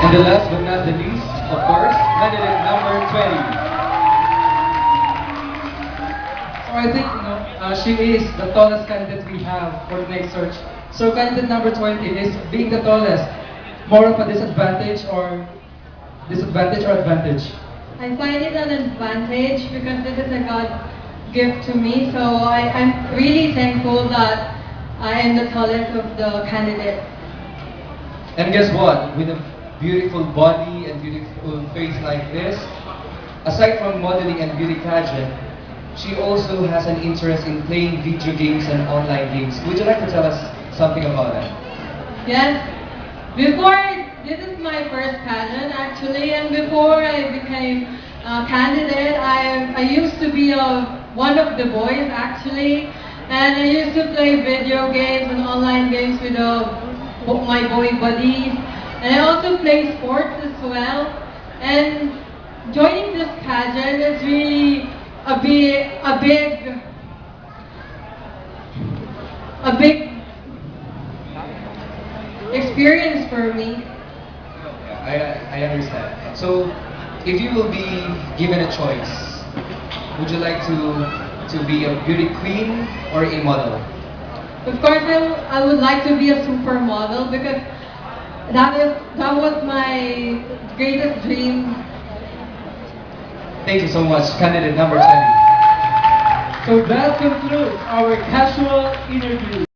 And the last but not the least, of course, candidate number 20. So I think, she is the tallest candidate we have for the next search. So candidate number 20 is being the tallest, more of a disadvantage or advantage? I find it an advantage because this is a God gift to me. So I'm really thankful that I am the tallest of the candidates. And guess what? With a beautiful body and beautiful face like this, aside from modeling and beauty pageant, she also has an interest in playing video games and online games. Would you like to tell us something about that? Yes. This is my first pageant actually, and before I became a candidate, I used to be one of the boys actually, and I used to play video games and online games with my boy buddies, and I also play sports as well. And joining this pageant is really a big experience for me. I understand. So, if you will be given a choice, would you like to be a beauty queen or a model? Of course, I would like to be a supermodel because that was my greatest dream. Thank you so much, candidate number 20. So that concludes our casual interview.